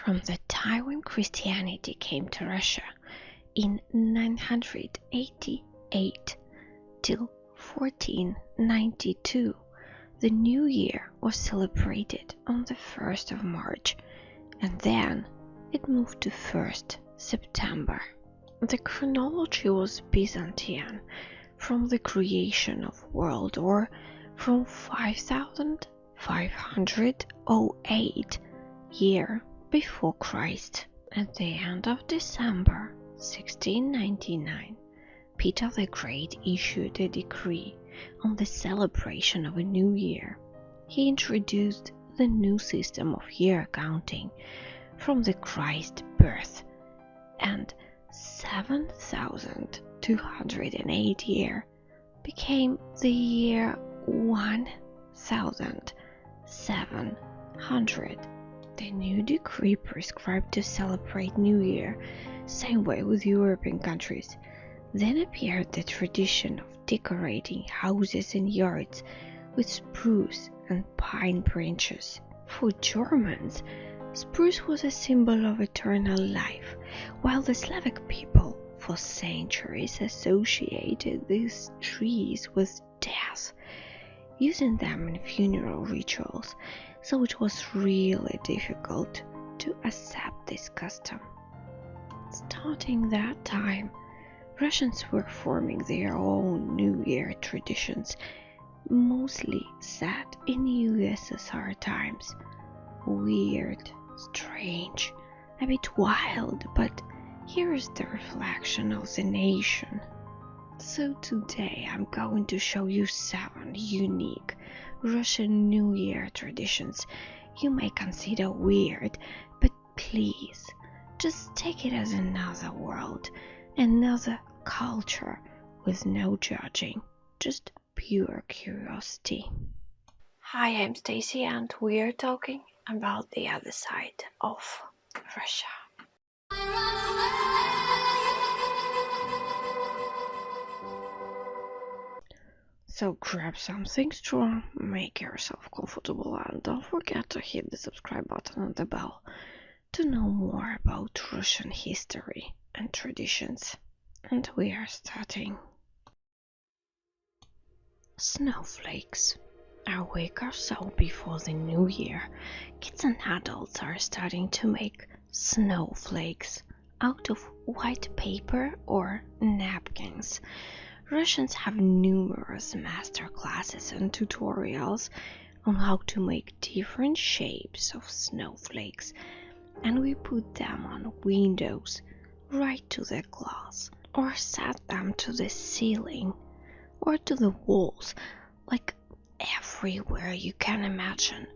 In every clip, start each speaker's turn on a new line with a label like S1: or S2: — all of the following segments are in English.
S1: From the time when Christianity came to Russia in 988 till 1492, the New Year was celebrated on the 1st of March, and then it moved to 1st September. The chronology was Byzantine, from the creation of world, or from 5508 year before Christ. At the end of December 1699, Peter the Great issued a decree on the celebration of a new year. He introduced the new system of year counting from the Christ birth, and 7208 year became the year 1700. The new decree prescribed to celebrate New Year, same way with European countries. Then appeared the tradition of decorating houses and yards with spruce and pine branches. For Germans, spruce was a symbol of eternal life, while the Slavic people for centuries associated these trees with death, using them in funeral rituals, so it was really difficult to accept this custom. Starting that time, Russians were forming their own New Year traditions, mostly set in USSR times. Weird, strange, a bit wild, but here is the reflection of the nation. So today I'm going to show you 7 unique Russian New Year traditions you may consider weird, but please, just take it as another world, another culture with no judging, just pure curiosity. Hi, I'm Stacy and we're talking about the other side of Russia. So grab something strong, make yourself comfortable, and don't forget to hit the subscribe button and the bell to know more about Russian history and traditions. And we are starting. Snowflakes. A week or so before the New Year, kids and adults are starting to make snowflakes out of white paper or napkins. Russians have numerous master classes and tutorials on how to make different shapes of snowflakes, and we put them on windows right to the glass, or set them to the ceiling or to the walls, like everywhere you can imagine.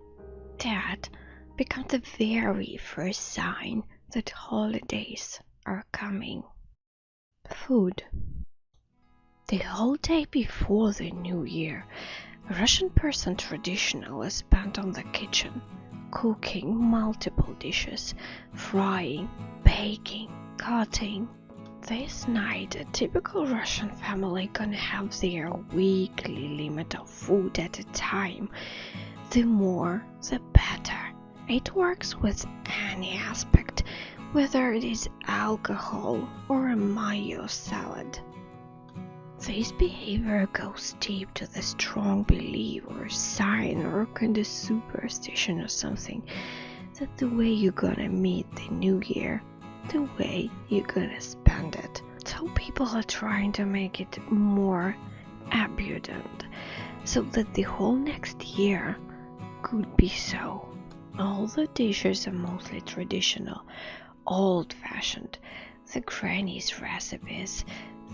S1: That becomes the very first sign that holidays are coming. Food. The whole day before the New Year, a Russian person traditionally is spent on the kitchen, cooking multiple dishes, frying, baking, cutting. This night, a typical Russian family can have their weekly limit of food at a time. The more, the better. It works with any aspect, whether it is alcohol or a mayo salad. This behavior goes deep to the strong belief or sign or kind of superstition or something, that the way you're gonna meet the New Year, the way you're gonna spend it. So people are trying to make it more abundant, so that the whole next year could be so. All the dishes are mostly traditional, old-fashioned, the granny's recipes.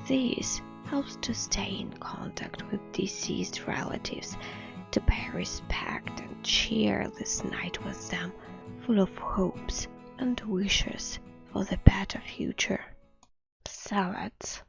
S1: This helps to stay in contact with deceased relatives, to pay respect and cheer this night with them, full of hopes and wishes for the better future. Salads.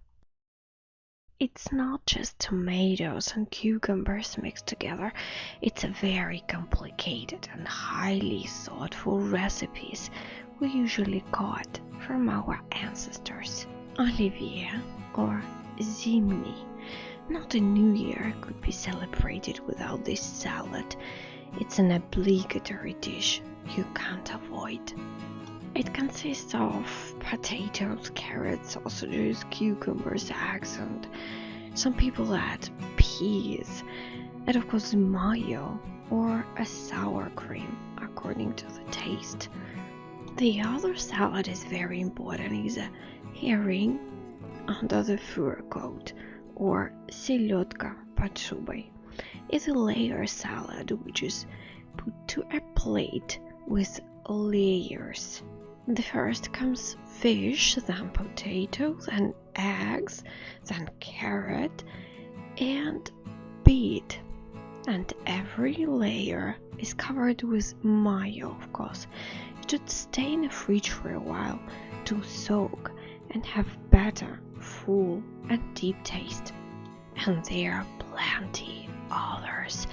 S1: It's not just tomatoes and cucumbers mixed together, it's a very complicated and highly thoughtful recipes we usually got from our ancestors. Olivier or Zimny. Not a New Year could be celebrated without this salad. It's an obligatory dish you can't avoid. It consists of potatoes, carrots, sausages, cucumbers, eggs, and some people add peas, and of course mayo or a sour cream according to the taste. The other salad is very important, is a herring under the fur coat, or селедка под шубой. It's a layer salad which is put to a plate with layers. The first comes fish, then potatoes and eggs, then carrot and beet. And every layer is covered with mayo, of course. It should stay in the fridge for a while to soak and have better, full and deep taste. And there are plenty others.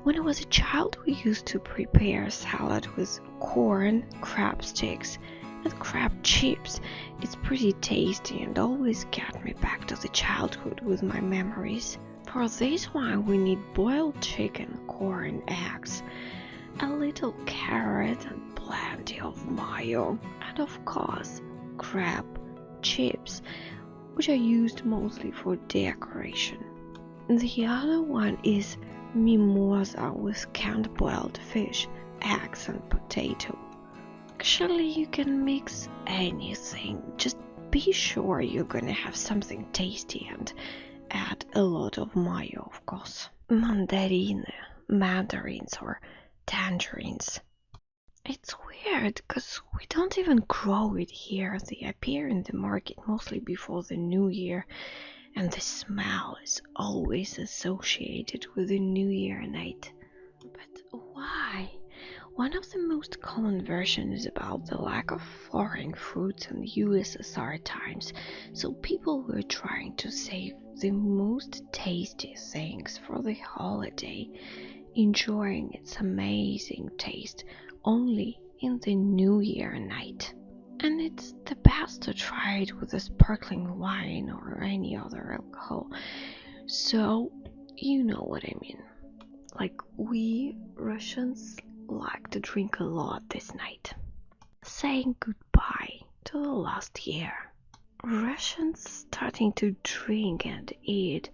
S1: When I was a child, we used to prepare salad with corn, crab sticks, and crab chips. It's pretty tasty and always get me back to the childhood with my memories. For this one, we need boiled chicken, corn, eggs, a little carrot, and plenty of mayo, and of course, crab chips, which are used mostly for decoration. The other one is mimosa with canned boiled fish, eggs and potato. Actually, you can mix anything, just be sure you're gonna have something tasty and add a lot of mayo, of course. Mandarins or tangerines. It's weird because we don't even grow it here. They appear in the market mostly before the new year, and the smell is always associated with the New Year night. But why? One of the most common versions is about the lack of foreign fruits in the USSR times, so people were trying to save the most tasty things for the holiday, enjoying its amazing taste only in the New Year night. And it's the best to try it with a sparkling wine or any other alcohol. So, you know what I mean. Like, we Russians like to drink a lot this night. Saying goodbye to the last year. Russians starting to drink and eat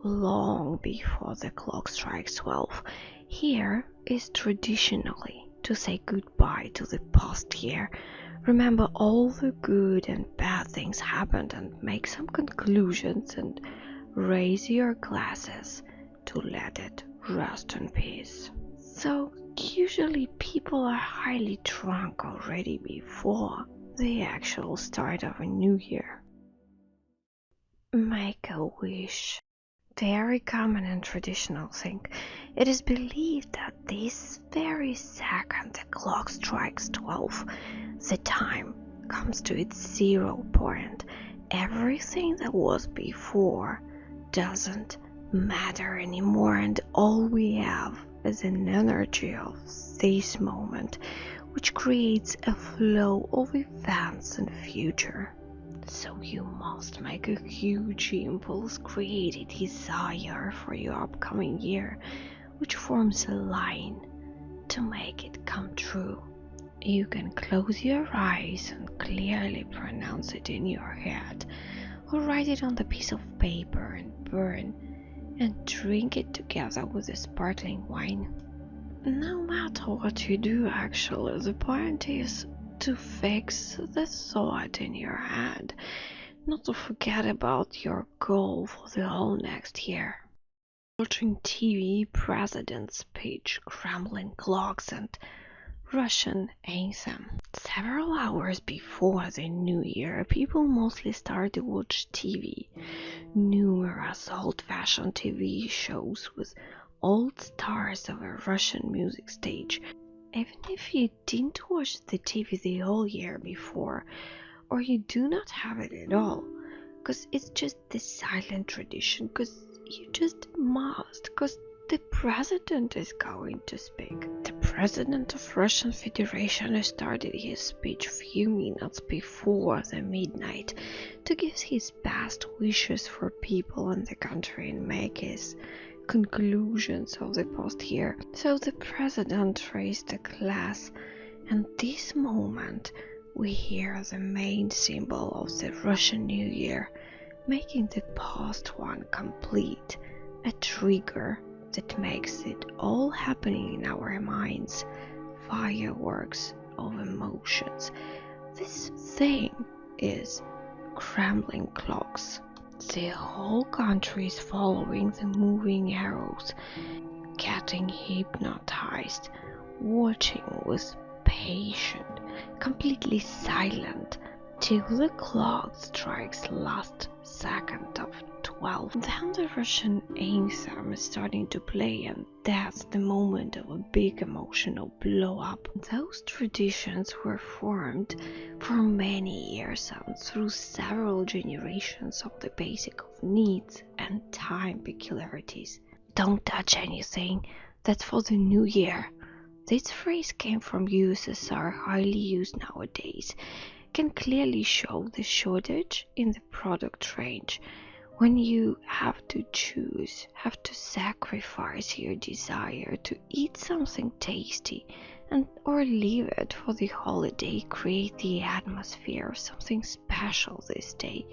S1: long before the clock strikes 12. Here is traditionally to say goodbye to the past year. Remember all the good and bad things happened and make some conclusions and raise your glasses to let it rest in peace. So usually people are highly drunk already before the actual start of a new year. Make a wish. Very common and traditional thing. It is believed that this very second the clock strikes 12, the time comes to its 0 point. Everything that was before doesn't matter anymore, and all we have is an energy of this moment, which creates a flow of events in future. So you must make a huge impulse, create a desire for your upcoming year, which forms a line to make it come true. You can close your eyes and clearly pronounce it in your head, or write it on the piece of paper and burn and drink it together with the sparkling wine. No matter what you do, actually, the point is to fix the thought in your head, not to forget about your goal for the whole next year. Watching TV, president's speech, crumbling clocks, and Russian anthem. Several hours before the new year, people mostly start to watch TV. Numerous old-fashioned TV shows with old stars of a Russian music stage. Even if you didn't watch the TV the whole year before, or you do not have it at all, because it's just the silent tradition, because you just must, because the president is going to speak. The president of Russian Federation started his speech a few minutes before the midnight to give his best wishes for people in the country and make his conclusions of the past year. So the president raised a glass, and this moment we hear the main symbol of the Russian New Year, making the past one complete, a trigger that makes it all happening in our minds, fireworks of emotions. This thing is crumbling clocks. The whole country is following the moving arrows, getting hypnotized, watching with patient, completely silent, till the clock strikes last second of 12. Then the Russian anthem is starting to play, and that's the moment of a big emotional blow-up. Those traditions were formed for many years and through several generations of the basic of needs and time peculiarities. Don't touch anything, that's for the new year. This phrase came from USSR, highly used nowadays, can clearly show the shortage in the product range. When you have to choose, have to sacrifice your desire to eat something tasty and or leave it for the holiday, create the atmosphere of something special this day,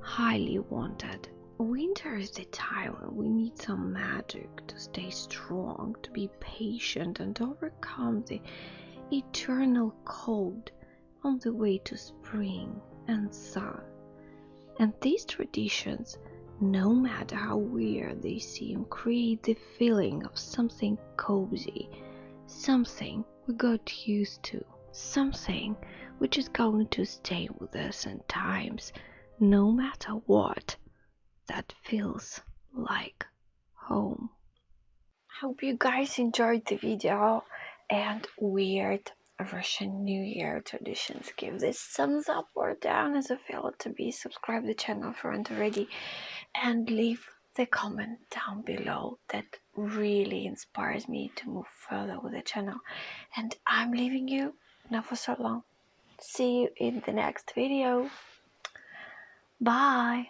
S1: highly wanted. Winter is the time when we need some magic to stay strong, to be patient and overcome the eternal cold on the way to spring and sun. And these traditions, no matter how weird they seem, create the feeling of something cozy, something we got used to, something which is going to stay with us in times, no matter what, that feels like home. Hope you guys enjoyed the video and weird Russian New Year traditions. Give this thumbs up or down as a fail to be. Subscribe the channel if you aren't already, and leave the comment down below. That really inspires me to move further with the channel. And I'm leaving you now for so long. See you in the next video. Bye.